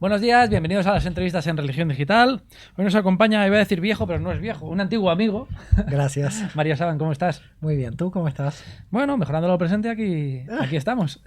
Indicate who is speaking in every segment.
Speaker 1: Buenos días, bienvenidos a las entrevistas en Religión Digital. Hoy nos acompaña, iba a decir viejo, pero no es viejo, un antiguo amigo.
Speaker 2: Gracias.
Speaker 1: Mario Saban, ¿cómo estás?
Speaker 2: Muy bien, ¿tú cómo estás?
Speaker 1: Bueno, mejorando lo presente, aquí estamos.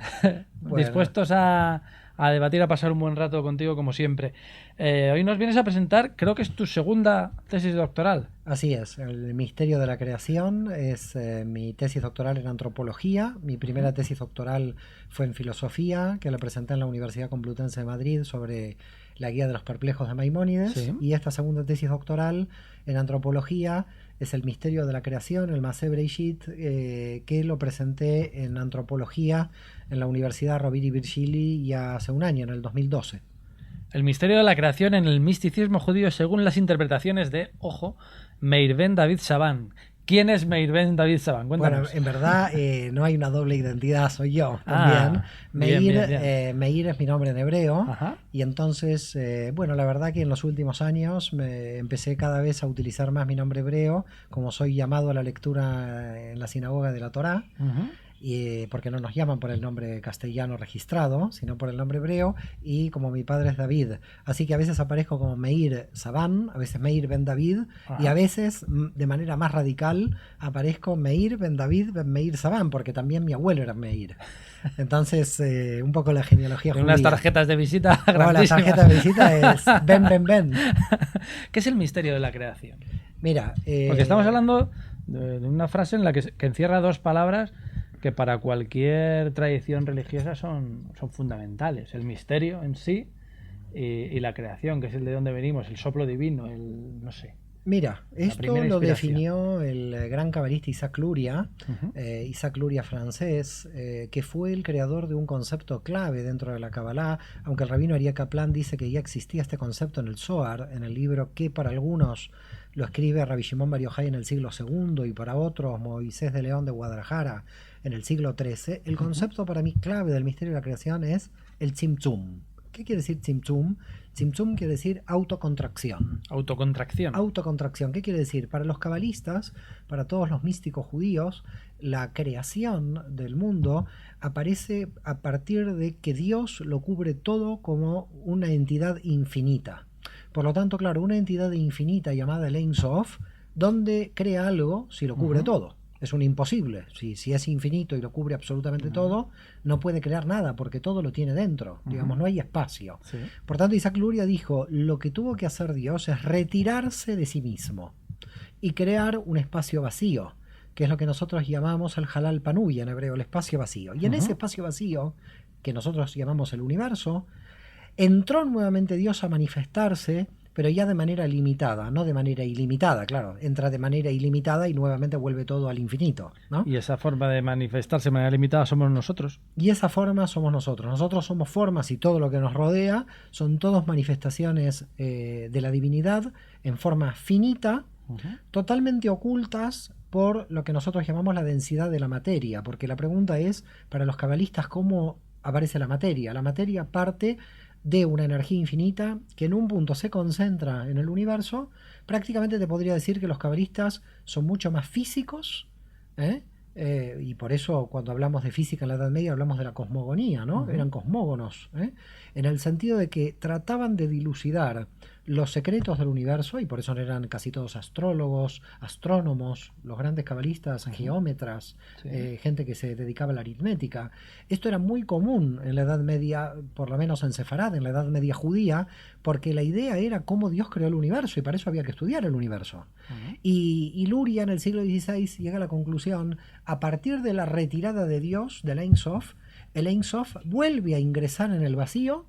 Speaker 2: Bueno.
Speaker 1: Dispuestos a debatir, a pasar un buen rato contigo, como siempre. Hoy nos vienes a presentar, creo que es tu segunda tesis doctoral.
Speaker 2: Así es, el misterio de la creación es mi tesis doctoral en antropología. Mi primera tesis doctoral fue en filosofía, que la presenté en la Universidad Complutense de Madrid sobre la guía de los perplejos de Maimónides.
Speaker 1: Sí.
Speaker 2: Y esta segunda tesis doctoral en antropología es el misterio de la creación, el Masé Bereshit, que lo presenté en antropología en la Universidad Rovira i Virgili ya hace un año, en el 2012.
Speaker 1: El misterio de la creación en el misticismo judío según las interpretaciones de, ojo, Meir Ben David Saban. ¿Quién es Meir Ben David Saban? Cuéntanos.
Speaker 2: Bueno, en verdad no hay una doble identidad, soy yo también. Meir,
Speaker 1: bien.
Speaker 2: Meir es mi nombre en hebreo.
Speaker 1: Ajá.
Speaker 2: Y entonces, bueno, la verdad que en los últimos años me empecé cada vez a utilizar más mi nombre hebreo, como soy llamado a la lectura en la sinagoga de la Torá. Porque no nos llaman por el nombre castellano registrado, sino por el nombre hebreo, y como mi padre es David, así que a veces aparezco como Meir Saban, a veces Meir Ben David, y a veces de manera más radical aparezco Meir Ben David Ben Meir Saban, porque también mi abuelo era Meir. Entonces, un poco la genealogía judía.
Speaker 1: Unas tarjetas de visita grandísimas.
Speaker 2: La tarjeta de visita es Ben Ben Ben.
Speaker 1: ¿Qué es el misterio de la creación?
Speaker 2: Mira,
Speaker 1: porque estamos hablando de una frase en la que encierra dos palabras que para cualquier tradición religiosa son fundamentales. El misterio en sí y la creación, que es el de donde venimos, el soplo divino, el no sé.
Speaker 2: Mira, esto lo definió el gran cabalista Isaac Luria, Isaac Luria francés, que fue el creador de un concepto clave dentro de la Kabbalah, aunque el rabino Aryeh Kaplan dice que ya existía este concepto en el Zohar, en el libro que para algunos lo escribe Rabbi Shimon Bar Yochai en el siglo II y para otros Moisés de León de Guadalajara en el siglo XIII. El concepto para mí clave del misterio de la creación es el Tzimtzum. ¿Qué quiere decir Tzimtzum? Tzimtzum quiere decir autocontracción.
Speaker 1: Autocontracción.
Speaker 2: ¿Qué quiere decir? Para los cabalistas, para todos los místicos judíos, la creación del mundo aparece a partir de que Dios lo cubre todo como una entidad infinita. Por lo tanto, claro, una entidad infinita llamada el Ein Sof, donde crea algo si lo cubre todo. Es un imposible. Si es infinito y lo cubre absolutamente todo, no puede crear nada porque todo lo tiene dentro. Digamos, no hay espacio. Sí. Por tanto, Isaac Luria dijo, lo que tuvo que hacer Dios es retirarse de sí mismo y crear un espacio vacío, que es lo que nosotros llamamos el halal panuy en hebreo, el espacio vacío. Y en ese espacio vacío, que nosotros llamamos el universo, entró nuevamente Dios a manifestarse, pero ya de manera limitada, no de manera ilimitada, claro. Entra de manera ilimitada y nuevamente vuelve todo al infinito, ¿no?
Speaker 1: Y esa forma de manifestarse de manera limitada somos nosotros.
Speaker 2: Y esa forma somos nosotros. Nosotros somos formas y todo lo que nos rodea son todas manifestaciones de la divinidad en forma finita, totalmente ocultas por lo que nosotros llamamos la densidad de la materia. Porque la pregunta es, para los cabalistas, ¿cómo aparece la materia? La materia parte de una energía infinita que en un punto se concentra en el universo. Prácticamente te podría decir que los cabalistas son mucho más físicos, y por eso cuando hablamos de física en la Edad Media hablamos de la cosmogonía, ¿no? Eran cosmógonos, en el sentido de que trataban de dilucidar los secretos del universo, y por eso eran casi todos astrólogos, astrónomos, los grandes cabalistas, geómetras, gente que se dedicaba a la aritmética. Esto era muy común en la Edad Media, por lo menos en Sefarad, en la Edad Media judía, porque la idea era cómo Dios creó el universo, y para eso había que estudiar el universo. Y Luria en el siglo XVI llega a la conclusión, a partir de la retirada de Dios, del Ein Sof, el Ein Sof vuelve a ingresar en el vacío,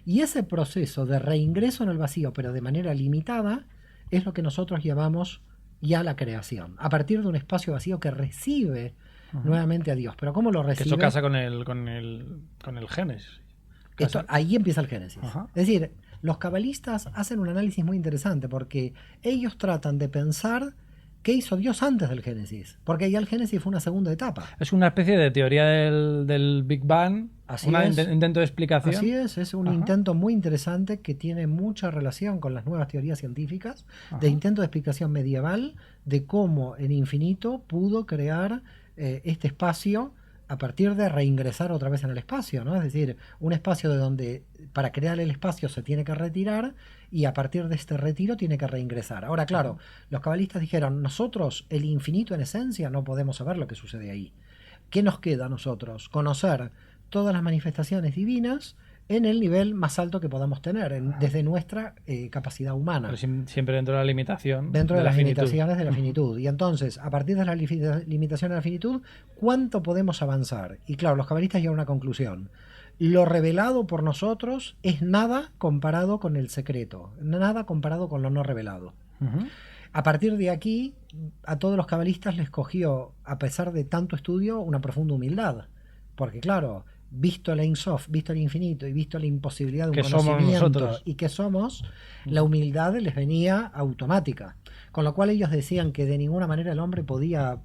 Speaker 2: y ese proceso de reingreso en el vacío, pero de manera limitada, es lo que nosotros llamamos ya la creación. A partir de un espacio vacío que recibe nuevamente a Dios. ¿Pero cómo lo recibe?
Speaker 1: Que eso casa con el Génesis.
Speaker 2: Ahí empieza el Génesis. Es decir, los cabalistas hacen un análisis muy interesante porque ellos tratan de pensar ¿qué hizo Dios antes del Génesis? Porque ya el Génesis fue una segunda etapa.
Speaker 1: Es una especie de teoría del Big Bang, intento de explicación.
Speaker 2: Así es un intento muy interesante que tiene mucha relación con las nuevas teorías científicas, de intento de explicación medieval de cómo el infinito pudo crear este espacio a partir de reingresar otra vez en el espacio, ¿no? Es decir, un espacio de donde para crear el espacio se tiene que retirar y a partir de este retiro tiene que reingresar. Ahora, claro, los cabalistas dijeron, nosotros, el infinito en esencia, no podemos saber lo que sucede ahí. ¿Qué nos queda a nosotros? Conocer todas las manifestaciones divinas en el nivel más alto que podamos tener, desde nuestra capacidad humana.
Speaker 1: Pero siempre dentro de la limitación.
Speaker 2: Dentro de las
Speaker 1: finitud.
Speaker 2: limitaciones de la finitud. Y entonces, a partir de la limitación de la finitud, ¿cuánto podemos avanzar? Y claro, los cabalistas llegan a una conclusión. Lo revelado por nosotros es nada comparado con el secreto, nada comparado con lo no revelado. A partir de aquí, a todos los cabalistas les cogió, a pesar de tanto estudio, una profunda humildad. Porque claro, visto el Ein Sof, visto el infinito y visto la imposibilidad de un conocimiento y que somos, la humildad les venía automática. Con lo cual ellos decían que de ninguna manera el hombre podía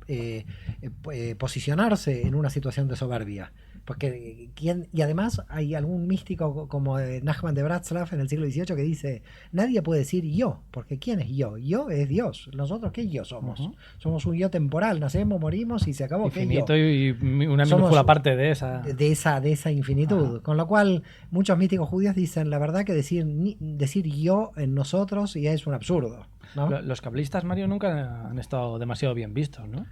Speaker 2: posicionarse en una situación de soberbia. Porque y además hay algún místico como Nachman de Bratslav en el siglo XVIII que dice, nadie puede decir yo, porque ¿quién es yo? Yo es Dios. Nosotros, ¿qué yo somos? Somos un yo temporal, nacemos, morimos y se acabó.
Speaker 1: Infinito
Speaker 2: ¿qué yo?
Speaker 1: Y una minúscula parte de esa.
Speaker 2: De esa infinitud. Con lo cual, muchos místicos judíos dicen, la verdad que decir yo en nosotros ya es un absurdo, ¿no?
Speaker 1: Los cabalistas, Mario, nunca han estado demasiado bien vistos, ¿no?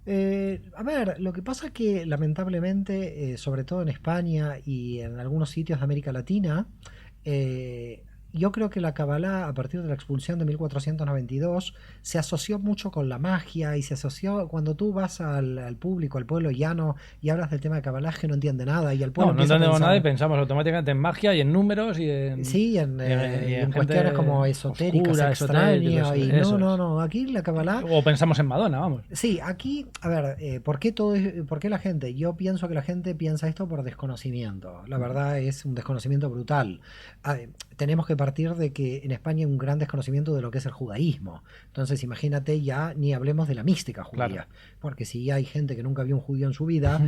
Speaker 2: A ver, lo que pasa es que lamentablemente, sobre todo en España y en algunos sitios de América Latina, yo creo que la Kabbalah, a partir de la expulsión de 1492, se asoció mucho con la magia y se asoció, cuando tú vas al público, al pueblo llano y hablas del tema de Kabbalah, que no entiende nada y el pueblo
Speaker 1: no entendemos nada y pensamos automáticamente en magia y en números y en...
Speaker 2: Sí, en cuestiones como esotéricas, extrañas y no, aquí la Kabbalah...
Speaker 1: O pensamos en Madonna, vamos.
Speaker 2: Sí, aquí, a ver, ¿por qué la gente? Yo pienso que la gente piensa esto por desconocimiento. La verdad es un desconocimiento brutal. Tenemos que partir de que en España hay un gran desconocimiento de lo que es el judaísmo. Entonces, imagínate, ya ni hablemos de la mística judía. Claro. Porque si hay gente que nunca vio un judío en su vida,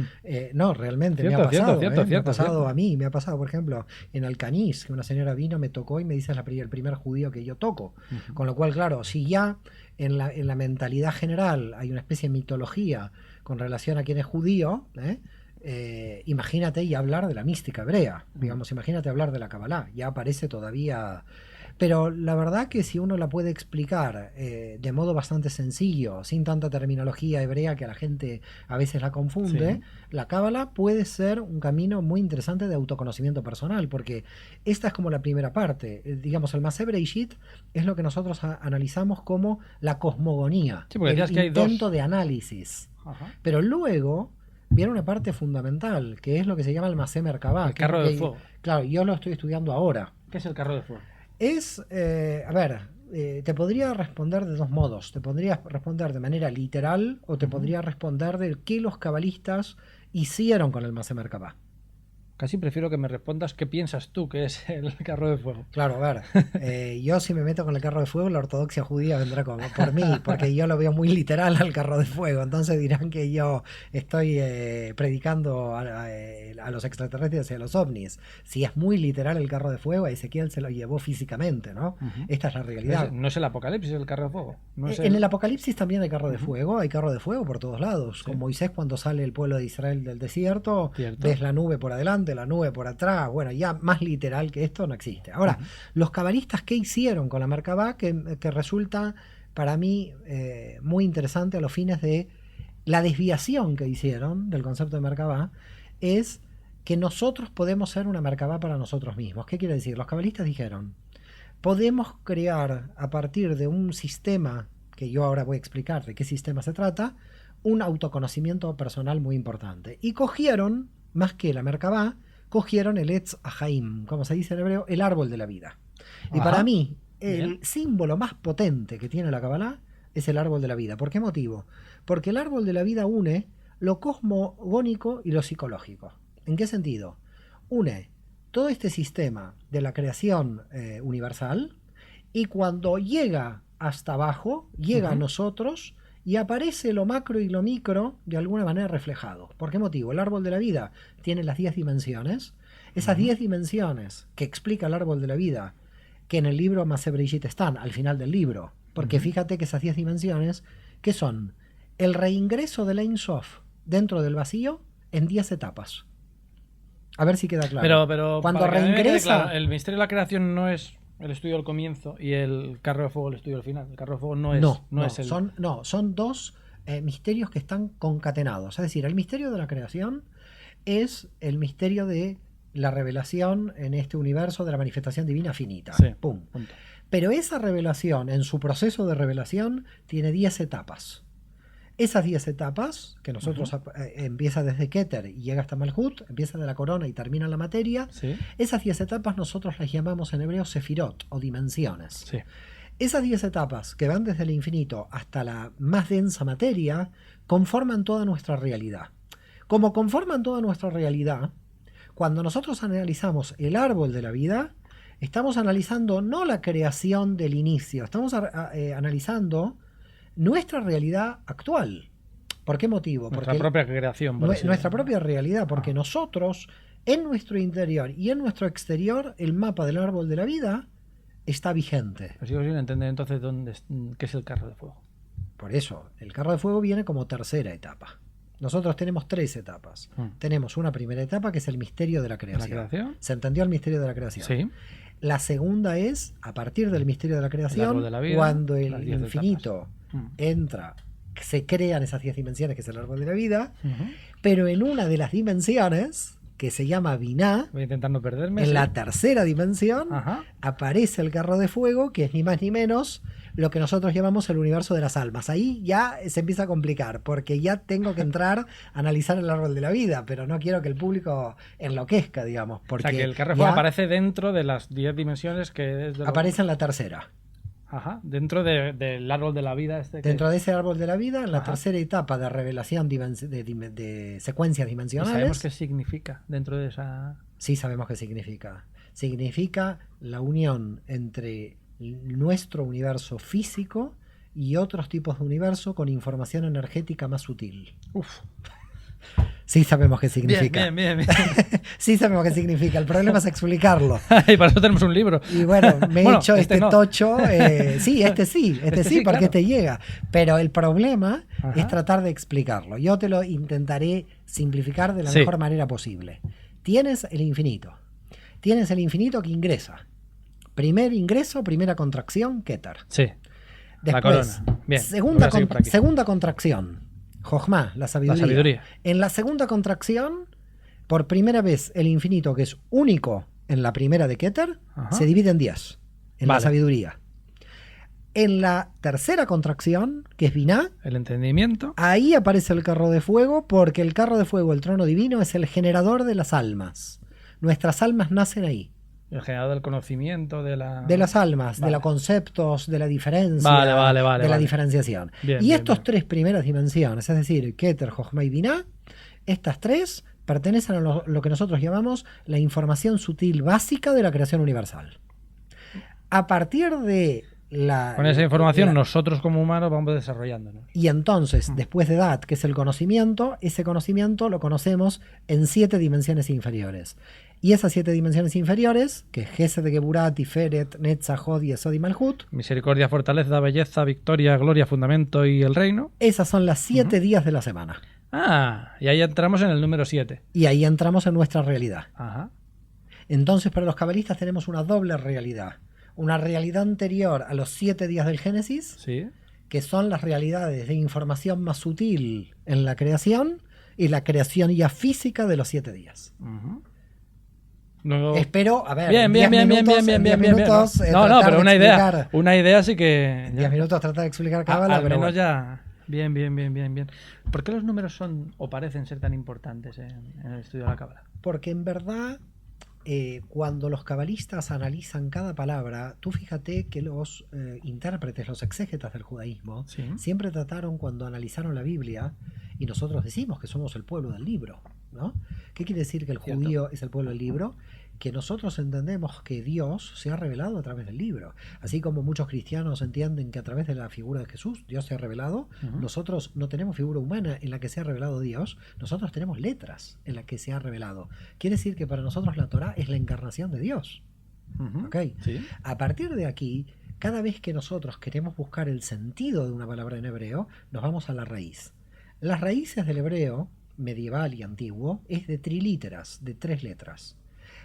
Speaker 2: no, realmente me ha pasado. Me ha pasado a mí, me ha pasado, por ejemplo, en Alcañiz, que una señora vino, me tocó y me dice, es el primer judío que yo toco. Con lo cual, claro, si ya en la mentalidad general hay una especie de mitología con relación a quién es judío, imagínate y hablar de la mística hebrea, digamos, imagínate hablar de la Kabbalah, ya aparece todavía, pero la verdad que si uno la puede explicar de modo bastante sencillo, sin tanta terminología hebrea que a la gente a veces la confunde, la Kabbalah puede ser un camino muy interesante de autoconocimiento personal, porque esta es como la primera parte, digamos, el Maseh Bereshit es lo que nosotros analizamos como la cosmogonía, el intento de análisis. Pero luego viene una parte fundamental, que es lo que se llama el Maseh Merkabah.
Speaker 1: El carro de fuego.
Speaker 2: Claro, yo lo estoy estudiando ahora.
Speaker 1: ¿Qué es el carro de fuego?
Speaker 2: Es, te podría responder de dos modos. Te podría responder de manera literal o te podría responder de qué los cabalistas hicieron con el Maseh Merkabah.
Speaker 1: Casi prefiero que me respondas qué piensas tú que es el carro de fuego.
Speaker 2: Claro, a ver, yo si me meto con el carro de fuego, la ortodoxia judía vendrá por mí, porque yo lo veo muy literal al carro de fuego. Entonces dirán que yo estoy predicando a los extraterrestres y a los ovnis. Si es muy literal el carro de fuego, a Ezequiel se lo llevó físicamente, ¿no? Esta es la realidad.
Speaker 1: ¿No es el Apocalipsis el carro de fuego? ¿No es
Speaker 2: En el Apocalipsis también hay carro de fuego, hay carro de fuego por todos lados. Sí. Con Moisés cuando sale el pueblo de Israel del desierto, ves la nube por adelante, la nube por atrás, bueno, ya más literal que esto no existe. Ahora, los cabalistas, ¿qué hicieron con la Merkabah? Que resulta para mí muy interesante a los fines de la desviación que hicieron del concepto de Merkabah, es que nosotros podemos ser una Merkabah para nosotros mismos. ¿Qué quiere decir? Los cabalistas dijeron, podemos crear a partir de un sistema, que yo ahora voy a explicar de qué sistema se trata, un autoconocimiento personal muy importante. Y cogieron, más que la Merkabah, cogieron el Etz Haim, como se dice en hebreo, el árbol de la vida. Y para mí, el símbolo más potente que tiene la Kabbalah es el árbol de la vida. ¿Por qué motivo? Porque el árbol de la vida une lo cosmogónico y lo psicológico. ¿En qué sentido? Une todo este sistema de la creación universal y cuando llega hasta abajo, llega a nosotros y aparece lo macro y lo micro de alguna manera reflejado. ¿Por qué motivo? El árbol de la vida tiene las 10 dimensiones. Esas 10 dimensiones que explica el árbol de la vida, que en el libro Maseh Bereshit están al final del libro. Porque fíjate que esas 10 dimensiones, ¿qué son? El reingreso del Ein Sof dentro del vacío en 10 etapas. A ver si queda claro.
Speaker 1: Pero
Speaker 2: cuando
Speaker 1: para que a mí me quede
Speaker 2: reingresa...
Speaker 1: claro, el misterio de la creación no es el estudio del comienzo y el carro de fuego el estudio del final. El carro de fuego no es el...
Speaker 2: Son dos misterios que están concatenados. Es decir, el misterio de la creación es el misterio de la revelación en este universo de la manifestación divina finita.
Speaker 1: Sí,
Speaker 2: Pum.
Speaker 1: punto.
Speaker 2: Pero esa revelación, en su proceso de revelación, tiene 10 etapas. Esas 10 etapas, que nosotros empieza desde Keter y llega hasta Malhut, empieza de la corona y termina en la materia,
Speaker 1: Sí.
Speaker 2: esas 10 etapas nosotros las llamamos en hebreo sefirot o dimensiones.
Speaker 1: Sí.
Speaker 2: Esas 10 etapas, que van desde el infinito hasta la más densa materia, conforman toda nuestra realidad. Como conforman toda nuestra realidad, cuando nosotros analizamos el árbol de la vida, estamos analizando no la creación del inicio, estamos analizando nuestra realidad actual. ¿Por qué motivo?
Speaker 1: Nuestra propia creación.
Speaker 2: Nuestra propia realidad, porque nosotros, en nuestro interior y en nuestro exterior, el mapa del árbol de la vida está vigente.
Speaker 1: Pero sigo sin entender entonces qué es el carro de fuego.
Speaker 2: Por eso, el carro de fuego viene como tercera etapa. Nosotros tenemos 3 etapas. Tenemos una primera etapa que es el misterio de la creación.
Speaker 1: ¿La creación?
Speaker 2: ¿Se entendió el misterio de la creación?
Speaker 1: Sí.
Speaker 2: La segunda es, a partir del misterio de la creación,
Speaker 1: de la vida,
Speaker 2: cuando el
Speaker 1: 10
Speaker 2: infinito entra, se crean esas 10 dimensiones, que es el árbol de la vida,
Speaker 1: Uh-huh.
Speaker 2: pero en una de las dimensiones, que se llama Binah,
Speaker 1: Voy a intentar no perderme.
Speaker 2: en la tercera dimensión,
Speaker 1: Ajá.
Speaker 2: aparece el carro de fuego, que es ni más ni menos lo que nosotros llamamos el universo de las almas. Ahí ya se empieza a complicar, porque ya tengo que entrar a analizar el árbol de la vida, pero no quiero que el público enloquezca, digamos. Porque
Speaker 1: O sea, que el carro de fuego aparece dentro de las 10 dimensiones que es de
Speaker 2: aparece en la tercera.
Speaker 1: Ajá, dentro del árbol de la vida.
Speaker 2: Dentro de ese árbol de la vida, en la tercera etapa de revelación de secuencias
Speaker 1: ¿Y
Speaker 2: dimensionales.
Speaker 1: sabemos qué significa dentro de esa...?
Speaker 2: Sí, sabemos qué significa. Significa la unión entre nuestro universo físico y otros tipos de universo con información energética más sutil.
Speaker 1: Uf.
Speaker 2: Sí sabemos qué significa.
Speaker 1: Bien.
Speaker 2: Sí sabemos qué significa. El problema es explicarlo.
Speaker 1: Y para eso tenemos un libro.
Speaker 2: Y bueno, me he hecho este
Speaker 1: no.
Speaker 2: tocho. Sí, este sí, porque
Speaker 1: claro.
Speaker 2: te llega. Pero el problema
Speaker 1: Ajá.
Speaker 2: es tratar de explicarlo. Yo te lo intentaré simplificar de la mejor manera posible. Tienes el infinito. Tienes el infinito que ingresa. Primer ingreso, primera contracción, Keter.
Speaker 1: Sí.
Speaker 2: Después,
Speaker 1: la corona. Bien.
Speaker 2: segunda contracción, Jochma, la sabiduría. En la segunda contracción, por primera vez, el infinito, que es único en la primera de Keter, se divide en 10, en la sabiduría. En la tercera contracción, que es Binah,
Speaker 1: el entendimiento,
Speaker 2: ahí aparece el carro de fuego, porque el carro de fuego, el trono divino, es el generador de las almas. Nuestras almas nacen ahí.
Speaker 1: El generador del conocimiento, de
Speaker 2: las almas, de los conceptos, de la diferencia, de la diferenciación.
Speaker 1: Bien,
Speaker 2: y estos 3 primeras dimensiones, es decir, Keter, Jochma y Binah, estas 3 pertenecen a lo que nosotros llamamos la información sutil básica de la creación universal. A partir de
Speaker 1: con esa información nosotros como humanos vamos desarrollándonos.
Speaker 2: Y entonces, después de Dat, que es el conocimiento, ese conocimiento lo conocemos en 7 dimensiones inferiores. Y esas 7 dimensiones inferiores, que es Gesed, Geburah, Tiferet, Netzach, Hod, Yesod y Malhut,
Speaker 1: misericordia, fortaleza, belleza, victoria, gloria, fundamento y el reino.
Speaker 2: Esas son las 7 días de la semana.
Speaker 1: Y ahí entramos en el número 7.
Speaker 2: Y ahí entramos en nuestra realidad.
Speaker 1: Ajá.
Speaker 2: Entonces, para los cabalistas tenemos una doble realidad. Una realidad anterior a los 7 días del Génesis,
Speaker 1: sí,
Speaker 2: que son las realidades de información más sutil en la creación y la creación ya física de los 7 días.
Speaker 1: No.
Speaker 2: Espero, a ver,
Speaker 1: bien.
Speaker 2: minutos,
Speaker 1: no, pero una idea sí que...
Speaker 2: 10 minutos tratar de explicar Cábala,
Speaker 1: al
Speaker 2: pero
Speaker 1: menos
Speaker 2: bueno.
Speaker 1: ya... Bien. ¿Por qué los números son o parecen ser tan importantes en el estudio de la Cábala?
Speaker 2: Porque en verdad, cuando los cabalistas analizan cada palabra, tú fíjate que los intérpretes, los exégetas del judaísmo,
Speaker 1: sí,
Speaker 2: siempre trataron, cuando analizaron la Biblia, y nosotros decimos que somos el pueblo del libro, ¿no? ¿Qué quiere decir que el judío es el pueblo del libro? Que nosotros entendemos que Dios se ha revelado a través del libro. Así como muchos cristianos entienden que a través de la figura de Jesús Dios se ha revelado, nosotros no tenemos figura humana en la que se ha revelado Dios, nosotros tenemos letras en las que se ha revelado. Quiere decir que para nosotros la Torá es la encarnación de Dios. ¿Okay?
Speaker 1: Sí.
Speaker 2: A partir de aquí, cada vez que nosotros queremos buscar el sentido de una palabra en hebreo, nos vamos a la raíz. Las raíces del hebreo medieval y antiguo es de trilíteras, de 3 letras.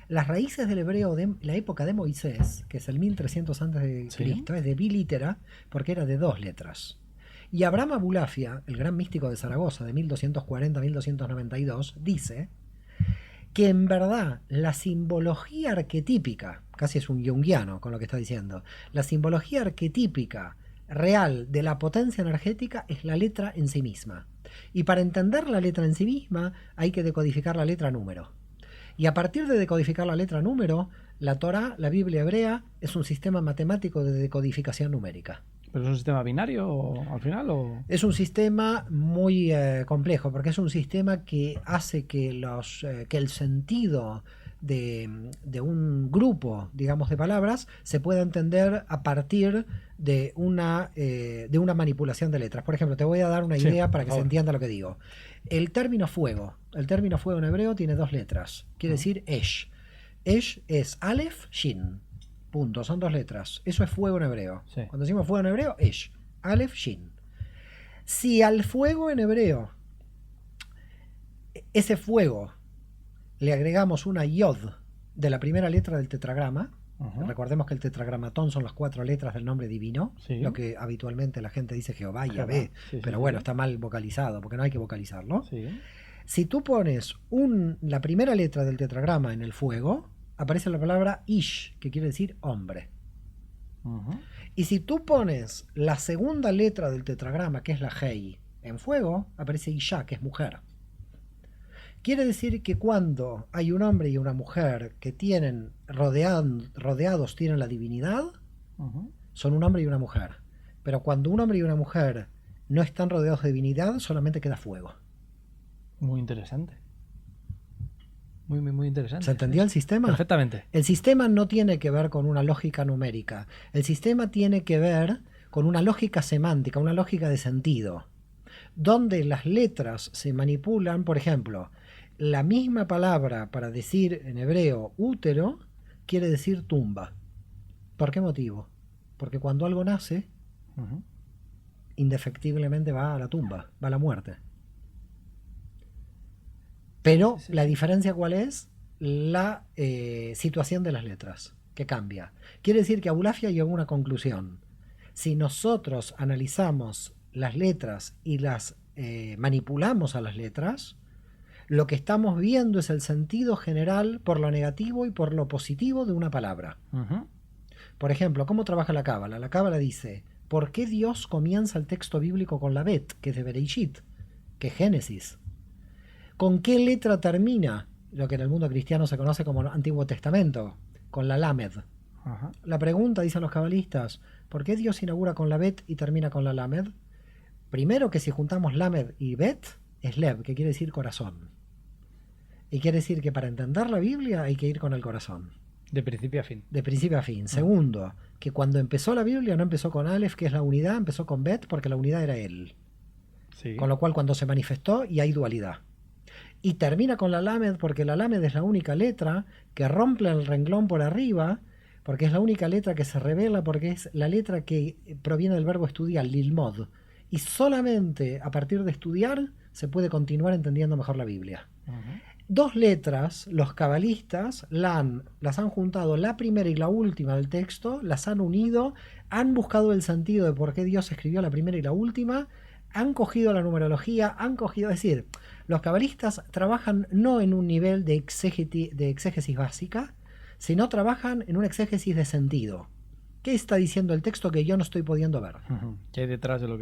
Speaker 2: Las raíces del hebreo de la época de Moisés, que es el 1300 a.C.,
Speaker 1: Sí.
Speaker 2: es de bilítera porque era de 2 letras. Y Abraham Abulafia, el gran místico de Zaragoza de 1240 a 1292, dice que en verdad la simbología arquetípica, casi es un junguiano con lo que está diciendo, la simbología arquetípica real de la potencia energética es la letra en sí misma. Y para entender la letra en sí misma hay que decodificar la letra número. Y a partir de decodificar la letra número, la Torá, la Biblia hebrea, es un sistema matemático de decodificación numérica.
Speaker 1: ¿Pero es un sistema binario al final? ¿O?
Speaker 2: Es un sistema muy complejo, porque es un sistema que hace que el sentido de un grupo, digamos, de palabras se pueda entender a partir de una manipulación de letras. Por ejemplo, te voy a dar una idea para que se entienda lo que digo. El término fuego en hebreo tiene 2 letras. Quiere decir Esh. Esh es Aleph, Shin. Punto, son 2 letras. Eso es fuego en hebreo.
Speaker 1: Sí.
Speaker 2: Cuando decimos fuego en hebreo, Esh. Aleph, Shin. Si al fuego en hebreo, ese fuego, le agregamos una Yod de la primera letra del tetragrama, recordemos que el tetragramatón son las 4 letras del nombre divino,
Speaker 1: Sí.
Speaker 2: lo que habitualmente la gente dice Jehová y
Speaker 1: Jehová.
Speaker 2: Yahvé,
Speaker 1: Sí,
Speaker 2: pero
Speaker 1: sí,
Speaker 2: bueno,
Speaker 1: sí.
Speaker 2: está mal vocalizado, porque no hay que vocalizarlo.
Speaker 1: Sí.
Speaker 2: Si tú pones la primera letra del tetragrama en el fuego, aparece la palabra Ish, que quiere decir hombre. Y si tú pones la segunda letra del tetragrama, que es la Hei, en fuego, aparece Isha, que es mujer. Quiere decir que cuando hay un hombre y una mujer que tienen rodeados tienen la divinidad, son un hombre y una mujer. Pero cuando un hombre y una mujer no están rodeados de divinidad, solamente queda fuego.
Speaker 1: Muy interesante. Muy, muy, muy interesante.
Speaker 2: ¿Se entendió el sistema?
Speaker 1: Perfectamente.
Speaker 2: El sistema no tiene que ver con una lógica numérica. El sistema tiene que ver con una lógica semántica, una lógica de sentido, donde las letras se manipulan. Por ejemplo, la misma palabra para decir en hebreo útero quiere decir tumba. ¿Por qué motivo? Porque cuando algo nace, indefectiblemente va a la tumba, va a la muerte. Pero la diferencia, ¿cuál es? La situación de las letras, que cambia. Quiere decir que Abulafia llegó a una conclusión. Si nosotros analizamos las letras y las manipulamos a las letras, lo que estamos viendo es el sentido general por lo negativo y por lo positivo de una palabra. Por ejemplo, ¿cómo trabaja la Cábala? La Cábala dice, ¿por qué Dios comienza el texto bíblico con la Bet, que es de Bereishit, que es Génesis? ¿Con qué letra termina lo que en el mundo cristiano se conoce como Antiguo Testamento? Con la Lamed. La pregunta, dicen los cabalistas, ¿por qué Dios inaugura con la Bet y termina con la Lamed? Primero, que si juntamos Lamed y Bet, es Lev, que quiere decir corazón. Y quiere decir que para entender la Biblia hay que ir con el corazón.
Speaker 1: De principio a fin.
Speaker 2: De principio a fin. Segundo, que cuando empezó la Biblia no empezó con Aleph, que es la unidad, empezó con Bet porque la unidad era Él.
Speaker 1: Sí.
Speaker 2: Con lo cual cuando se manifestó y hay dualidad. Y termina con la Lamed porque la Lamed es la única letra que rompe el renglón por arriba, porque es la única letra que se revela, porque es la letra que proviene del verbo estudiar, lilmod. Y solamente a partir de estudiar se puede continuar entendiendo mejor la Biblia. 2 letras, los cabalistas las han juntado, la primera y la última del texto, las han unido, han buscado el sentido de por qué Dios escribió la primera y la última, han cogido la numerología, es decir, los cabalistas trabajan no en un nivel de exégesis básica, sino trabajan en una exégesis de sentido. ¿Qué está diciendo el texto que yo no estoy pudiendo ver?
Speaker 1: ¿Qué hay detrás de lo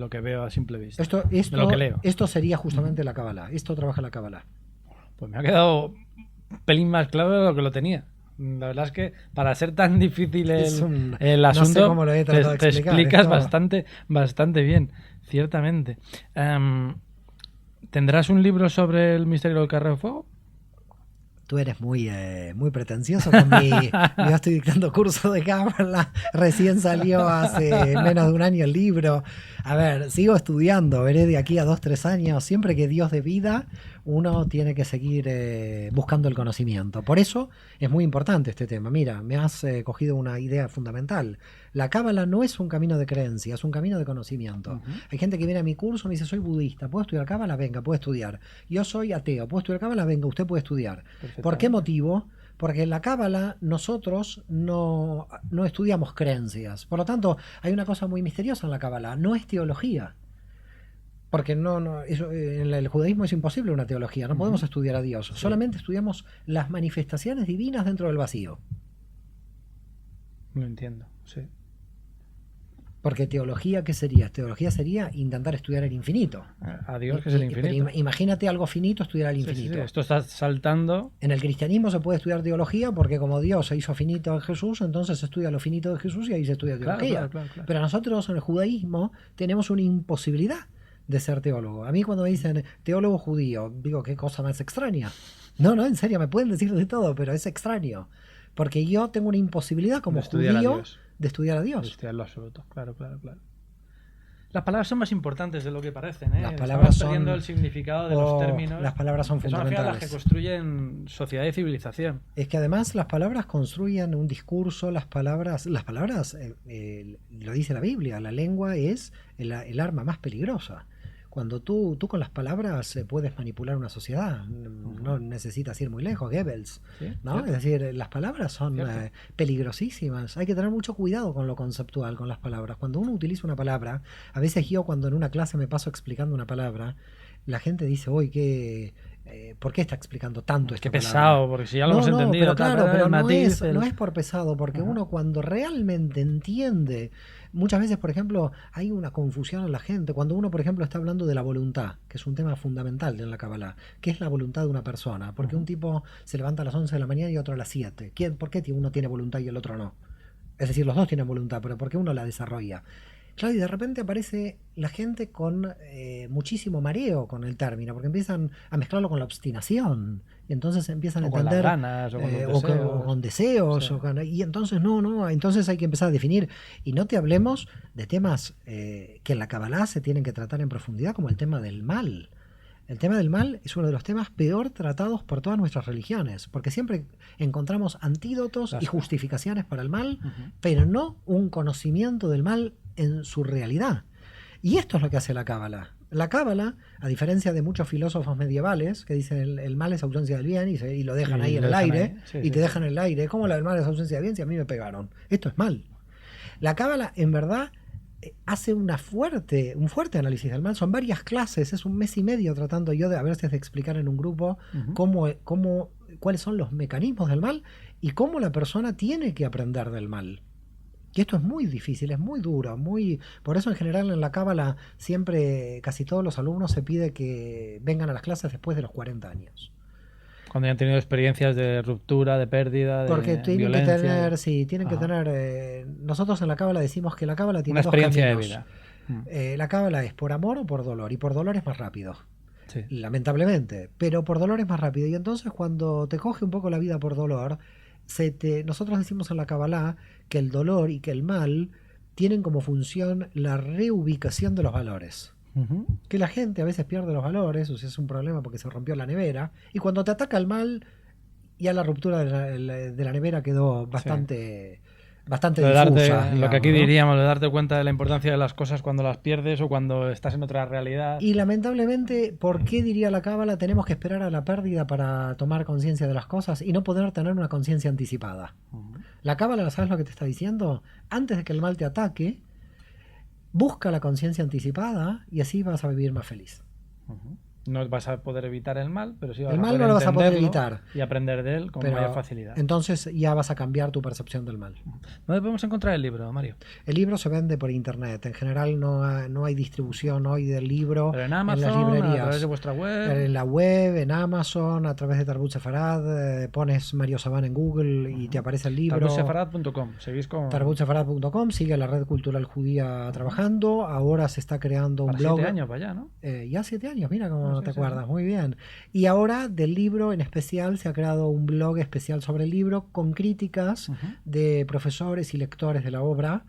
Speaker 1: que veo a simple vista?
Speaker 2: De
Speaker 1: lo que leo.
Speaker 2: Esto sería justamente la Cábala. Esto trabaja la Cábala.
Speaker 1: Pues me ha quedado un pelín más claro de lo que lo tenía. La verdad es que para ser tan difícil el asunto,
Speaker 2: no sé cómo lo he tratado de
Speaker 1: te
Speaker 2: explicar,
Speaker 1: explicas bastante bien, ciertamente. ¿Tendrás un libro sobre el misterio del carro de fuego?
Speaker 2: Tú eres muy pretencioso con yo estoy dictando curso de Cábala, recién salió hace menos de un año el libro. A ver, sigo estudiando, veré de aquí a 2-3 años, siempre que Dios dé vida, uno tiene que seguir buscando el conocimiento. Por eso es muy importante este tema. Mira, me has cogido una idea fundamental. La cábala no es un camino de creencia, es un camino de conocimiento. Hay gente que viene a mi curso y me dice, soy budista, ¿puedo estudiar cábala? Venga, puede estudiar. Yo soy ateo, ¿puedo estudiar cábala? Venga, usted puede estudiar. ¿Por qué motivo? Porque en la cábala nosotros no estudiamos creencias. Por lo tanto, hay una cosa muy misteriosa en la cábala, no es teología. Porque en el judaísmo es imposible una teología, no podemos estudiar a Dios, solamente estudiamos las manifestaciones divinas dentro del vacío.
Speaker 1: Lo entiendo, sí.
Speaker 2: Porque teología, ¿qué sería? Teología sería intentar estudiar el infinito.
Speaker 1: A Dios, que es el infinito.
Speaker 2: Pero imagínate algo finito, estudiar el infinito.
Speaker 1: Sí. Esto está saltando.
Speaker 2: En el cristianismo se puede estudiar teología porque como Dios se hizo finito en Jesús, entonces se estudia lo finito de Jesús y ahí se estudia teología.
Speaker 1: Claro.
Speaker 2: Pero nosotros en el judaísmo tenemos una imposibilidad de ser teólogo. A mí cuando me dicen teólogo judío, digo, qué cosa más extraña. No, en serio, me pueden decir de todo, pero es extraño. Porque yo tengo una imposibilidad como judío de estudiar a Dios.
Speaker 1: De estudiar lo absoluto, claro. Las palabras son más importantes de lo que parecen, ¿eh?
Speaker 2: Las palabras
Speaker 1: Estamos perdiendo el significado de los términos.
Speaker 2: Las palabras son fundamentales.
Speaker 1: Son al final las que construyen sociedad y civilización.
Speaker 2: Es que además las palabras construyen un discurso, las palabras lo dice la Biblia, la lengua es el arma más peligrosa. Cuando tú con las palabras puedes manipular una sociedad, no necesitas ir muy lejos, Goebbels, ¿no? Es decir, las palabras son peligrosísimas, hay que tener mucho cuidado con lo conceptual, con las palabras. Cuando uno utiliza una palabra, a veces yo cuando en una clase me paso explicando una palabra, la gente dice, oye, ¿por qué está explicando tanto esta palabra?
Speaker 1: Qué pesado, porque si ya lo hemos entendido.
Speaker 2: Pero claro, pero no es por pesado, porque uno cuando realmente entiende, muchas veces, por ejemplo, hay una confusión en la gente. Cuando uno, por ejemplo, está hablando de la voluntad, que es un tema fundamental en la Kabbalah, ¿qué es la voluntad de una persona? Porque un tipo se levanta a las 11 de la mañana y otro a las 7. ¿Por qué uno tiene voluntad y el otro no? Es decir, los dos tienen voluntad, pero ¿por qué uno la desarrolla? Claro, y de repente aparece la gente con muchísimo mareo con el término, porque empiezan a mezclarlo con la obstinación, y entonces empiezan a entender,
Speaker 1: con las ganas, o
Speaker 2: con deseos,
Speaker 1: sí.
Speaker 2: Y entonces entonces hay que empezar a definir, y no te hablemos de temas que en la Kabbalah se tienen que tratar en profundidad, como el tema del mal. El tema del mal es uno de los temas peor tratados por todas nuestras religiones, porque siempre encontramos antídotos y justificaciones para el mal, pero no un conocimiento del mal en su realidad. Y esto es lo que hace la Cábala. La Cábala, a diferencia de muchos filósofos medievales que dicen el mal es ausencia del bien y lo dejan ahí en el aire, te dejan en el aire, ¿cómo el mal es ausencia del bien si a mí me pegaron? Esto es mal. La Cábala, en verdad, hace un fuerte análisis del mal. Son varias clases, es un mes y medio tratando yo de a veces de explicar en un grupo cuáles son los mecanismos del mal y cómo la persona tiene que aprender del mal. Y esto es muy difícil, es muy duro, por eso en general en la Cábala siempre casi todos los alumnos se pide que vengan a las clases después de los 40 años.
Speaker 1: Cuando ya han tenido experiencias de ruptura, de pérdida,
Speaker 2: porque
Speaker 1: de violencia.
Speaker 2: Tienen que tener, nosotros en la Cábala decimos que la Cábala tiene
Speaker 1: una experiencia
Speaker 2: dos caminos
Speaker 1: de vida.
Speaker 2: La Cábala es por amor o por dolor, y por dolor es más rápido.
Speaker 1: Sí.
Speaker 2: Lamentablemente, pero por dolor es más rápido. Y entonces cuando te coge un poco la vida por dolor, nosotros decimos en la Kabbalah que el dolor y que el mal tienen como función la reubicación de los valores. Que la gente a veces pierde los valores, o sea, es un problema porque se rompió la nevera, y cuando te ataca el mal, ya la ruptura de la nevera quedó bastante difusa.
Speaker 1: Lo que aquí diríamos, de darte cuenta de la importancia de las cosas cuando las pierdes o cuando estás en otra realidad.
Speaker 2: Y lamentablemente, ¿por qué diría la Cábala tenemos que esperar a la pérdida para tomar conciencia de las cosas y no poder tener una conciencia anticipada? La Cábala, ¿sabes lo que te está diciendo? Antes de que el mal te ataque, busca la conciencia anticipada y así vas a vivir más feliz.
Speaker 1: No vas a poder evitar el mal, pero sí vas
Speaker 2: el mal
Speaker 1: a poder
Speaker 2: no lo vas a poder evitar
Speaker 1: y aprender de él con mayor facilidad.
Speaker 2: Entonces ya vas a cambiar tu percepción del mal.
Speaker 1: ¿Dónde podemos encontrar el libro, Mario?
Speaker 2: El libro se vende por internet. En general no hay distribución hoy del libro.
Speaker 1: Pero en Amazon,
Speaker 2: en las librerías,
Speaker 1: a través de vuestra web.
Speaker 2: En la web, en Amazon, a través de Tarbut Sefarad, pones Mario Sabán en Google y te aparece el libro.
Speaker 1: Tarbutsefarad.com. Seguís con
Speaker 2: Tarbutsefarad.com. Sigue la red cultural judía trabajando. Ahora se está creando un blog.
Speaker 1: 7 años para allá, ¿no?
Speaker 2: Ya 7 años, mira cómo te acuerdas. Muy bien. Y ahora del libro en especial se ha creado un blog especial sobre el libro con críticas de profesores y lectores de la obra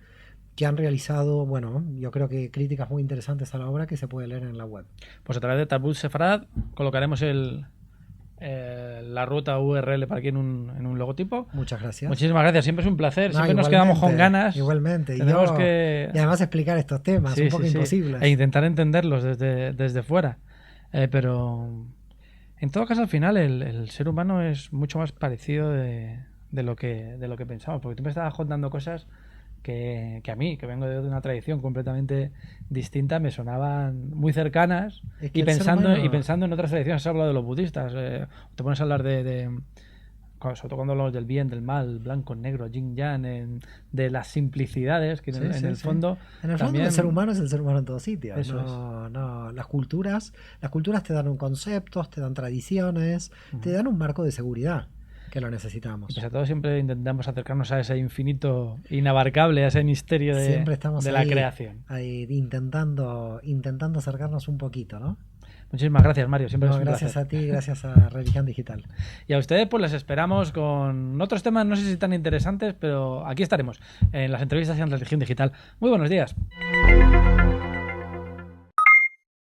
Speaker 2: que han realizado, bueno, yo creo que críticas muy interesantes a la obra que se puede leer en la web.
Speaker 1: Pues a través de Talmud Sefarad colocaremos la ruta URL para aquí en un logotipo.
Speaker 2: Muchas gracias.
Speaker 1: Muchísimas gracias, siempre es un placer.
Speaker 2: No,
Speaker 1: Siempre nos quedamos con ganas.
Speaker 2: Igualmente.
Speaker 1: Tenemos
Speaker 2: Y además explicar estos temas, un poco imposibles.
Speaker 1: E intentar entenderlos desde fuera. Pero en todo caso, al final, el ser humano es mucho más parecido de lo que pensamos. Porque tú me estabas contando cosas que a mí, que vengo de una tradición completamente distinta, me sonaban muy cercanas.
Speaker 2: Es que
Speaker 1: Y pensando en otras tradiciones, has hablado de los budistas. Te pones a hablar sobre todo cuando hablamos del bien, del mal, blanco, negro, yin, yang, de las simplicidades, que en el fondo...
Speaker 2: En el fondo el ser humano es el ser humano en todos sitios.
Speaker 1: Eso
Speaker 2: no, las culturas te dan un concepto, te dan tradiciones, te dan un marco de seguridad, que lo necesitamos.
Speaker 1: Y pese a todo siempre intentamos acercarnos a ese infinito inabarcable, a ese misterio
Speaker 2: siempre estamos
Speaker 1: de la creación.
Speaker 2: Ahí intentando acercarnos un poquito, ¿no?
Speaker 1: Muchísimas gracias, Mario. Siempre es un
Speaker 2: gracias
Speaker 1: placer.
Speaker 2: a ti, gracias a Religión Digital.
Speaker 1: Y a ustedes pues les esperamos con otros temas, no sé si tan interesantes, pero aquí estaremos en las entrevistas en Religión Digital. Muy buenos días.